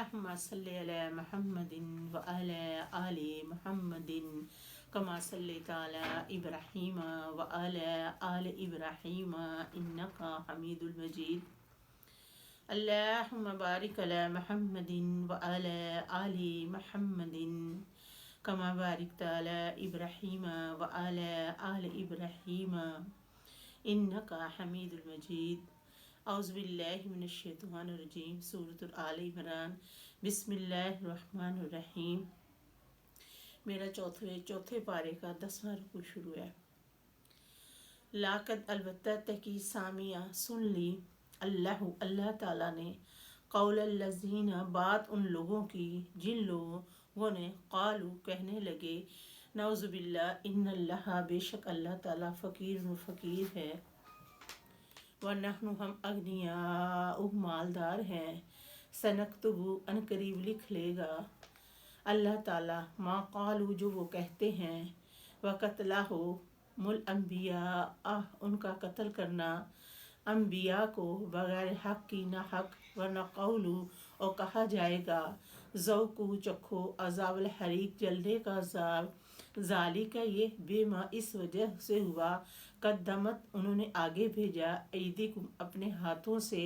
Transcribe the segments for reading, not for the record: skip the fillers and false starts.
اللهم صل على محمد وعلى آل محمد كما صليت على إبراهيم وعلى آل إبراهيم إنك حميد مجيد. اللهم بارك على محمد وعلى آل محمد كما باركت على إبراهيم وعلى آل إبراهيم إنك حميد مجيد. اعوذ باللہ من الشیطان الرجیم. سورۃ آل عمران. بسم اللہ الرحمن الرحیم. میرا چوتھے پارے کا 10واں رکوع شروع ہے. لاقد البتہ تحقیق سامیہ سن لی اللہ تعالیٰ نے قول الذین بات ان لوگوں کی جن لوگوں نے قالو کہنے لگے نعوذ باللہ ان اللہ بے شک اللہ تعالیٰ فقیر ہے وَنَحْنُ ہم اغنیاء مالدار ہیں سنکتب ان قریب لکھ لے گا اللہ تعالیٰ ما قالو جو وہ کہتے ہیں وَقَتْلَهُمُ الْأَنْبِيَاءَ ان کا قتل کرنا انبیاء کو بغیر حق کی نہ حق ورنہ قولو اور کہا جائے گا ذوقو چکھو عذاب الحریق جلنے کا عذاب ذالک یہ بے ما اس وجہ سے ہوا قدمت انہوں نے آگے بھیجا ایدیکم اپنے ہاتھوں سے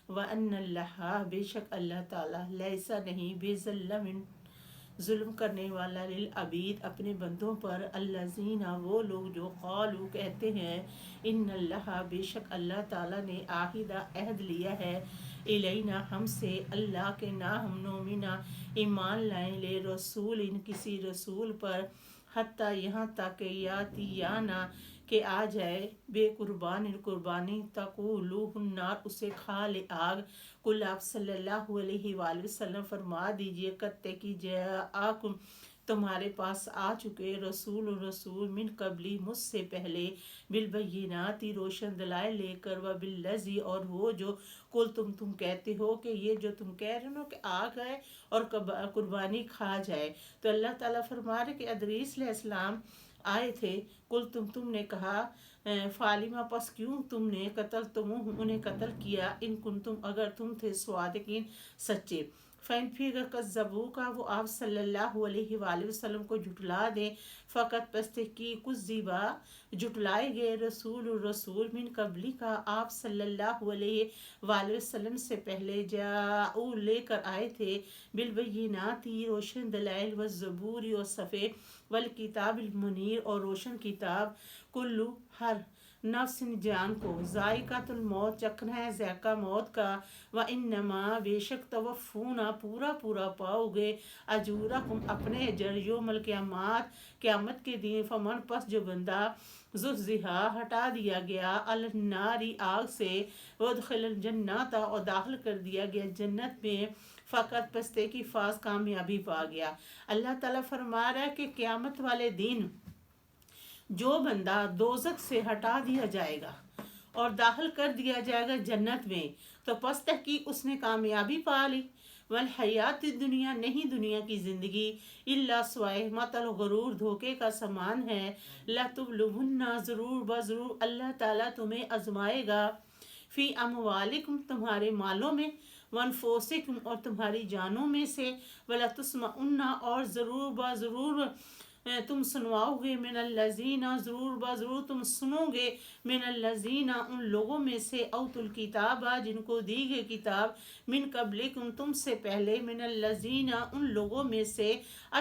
وَأَنَّ اللَّهَ بے شک اللہ تعالیٰ لیسا نہیں بے ظلم ظلم کرنے والا للعبید اپنے بندوں پر الذین وہ لوگ جو قالو کہتے ہیں ان اللہ بے شک اللہ تعالیٰ نے عہد لیا ہے الینا ہم سے اللہ کے نہ ہم نومنا ایمان لائیں لے رسول ان کسی رسول پر حتیٰ یہاں تک یاتیانا کہ آ جائے بے قربان قربانی تقولوہ النار اسے کھا لے آگ کل آپ صلی اللہ علیہ وآلہ وسلم فرما دیجئے کتے کی جاءکم تمہارے پاس آ چکے رسول من قبلی مجھ سے پہلے بالبینات روشن دلائل لے کر وبالذی اور وہ جو کل تم کہتے ہو کہ یہ جو تم کہہ رہے ہو کہ آ گئے اور قربانی کھا جائے تو اللہ تعالیٰ فرما رہے کہ ادریس علیہ السلام آئے تھے کل تم نے کہا فالما پس کیوں تم نے انہیں قتل کیا ان کنتم اگر تم تھے صادقین سچے فین پھر کذبو کا وہ آپ صلی اللہ علیہ وآلہ وسلم کو جھٹلا دیں فقط پستے کی کذبا جھٹلائے گئے رسول من قبلی کا آپ صلی اللہ علیہ وآلہ وسلم سے پہلے جاؤ لے کر آئے تھے بالبینات روشن دلائل والزبور اور صفے والکتاب المنیر اور روشن کتاب کلو ہر نفس جان کو ذائقۃ الموت چکھنا ہے ذائقہ موت کا وانما بے شک توفونا پورا پاؤ گے اجورکم اپنے اجر یوم قیامت کے دن فمن پس جو بندہ زحزحا ہٹا دیا گیا الناری آگ سے وادخل الجنت اور داخل کر دیا گیا جنت میں فقط پستے کی فاز کامیابی پا گیا. اللہ تعالیٰ فرما رہا ہے کہ قیامت والے دن جو بندہ دوزخ سے ہٹا دیا جائے گا اور داخل کر دیا جائے گا جنت میں تو پس تحقیق اس نے کامیابی پا لی. والحیات دنیا نہیں دنیا کی زندگی الا سوائے مطل غرور دھوکے کا سامان ہے. لتبلون ضرور بضرور اللہ تعالیٰ تمہیں آزمائے گا فی اموالکم تمہارے مالوں میں وانفسکم اور تمہاری جانوں میں سے ولتسمعن اور ضرور بضرور تم سنواؤ گے من الذین ضرور بضرور تم سنو گے من الذین ان لوگوں میں سے اوت الکتاب جن کو دی گئی کتاب من قبلکم تم سے پہلے من الذین ان لوگوں میں سے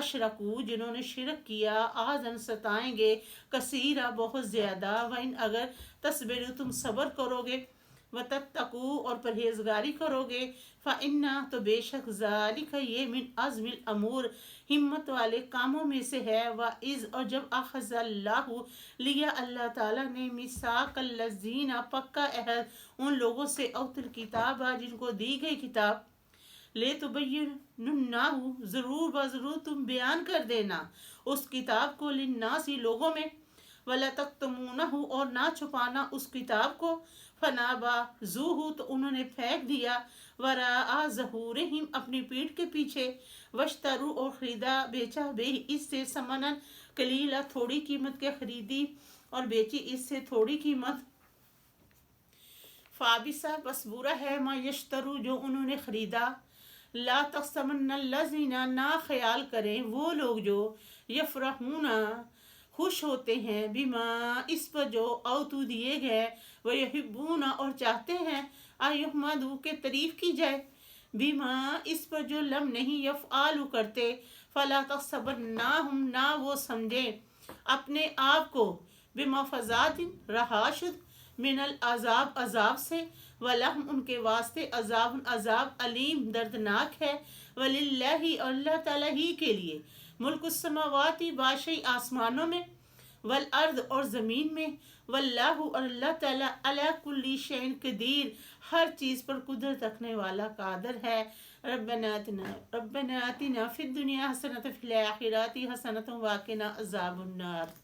اشرکو جنہوں نے شرک کیا آذن ستائیں گے کثیرہ بہت زیادہ وان اگر تصبروا تم صبر کرو گے وتتقوا اور پرہیزگاری کرو گے فإن تو بے شک ذالک یہ من عزم الامور ہمت والے کاموں میں سے ہے. وَإِذْ اور جب اخذ اللہ لیا اللہ تعالیٰ نے میثاق الذین پکا عہد ان لوگوں سے اوت الکتاب جن کو دی گئی کتاب لے تبیننہ ضرور بضرور تم بیان کر دینا اس کتاب کو للناس لوگوں میں ولا تکتمونہ اور نہ چھپانا اس کتاب کو فنابذوہ تو انہوں نے پھینک دیا وراء ظہورہم اپنی پیٹھ کے پیچھے واشتروا اور خریدا بیچا بے اس سے ثمنا قلیلا تھوڑی قیمت کے خریدی اور بیچی اس سے تھوڑی قیمت فابسا بس برا ہے ما یشترو جو انہوں نے خریدا لا تحسبن الذین، نہ خیال کریں وہ لوگ جو یفرحون خوش ہوتے ہیں، بما اس پر جو اوتو دیے گئے، وہ یحبون اور چاہتے ہیں، ایحمدو کہ تعریف کی جائے، بما اس پر جو لم نہیں یفعالو کرتے، فلا تحسبنہم نہ وہ سمجھیں اپنے آپ کو، بمفازات رہاشد، من العذاب عذاب سے، وَلَهُمْ ان کے واسطے عذاب عذاب علیم دردناک ہے، وَلِلَّهِ اور اللہ تعالیٰ ہی کے لیے، ملک السماواتی بادشاہی آسمانوں میں، والارض اور زمین میں، واللہ اور اللہ تعالیٰ علی کل شیء قدیر ہر چیز پر قدرت رکھنے والا قادر ہے۔ ربنا آتنا فی الدنیا حسنۃ وفی الآخرۃ حسنۃ وقنا عذاب النار۔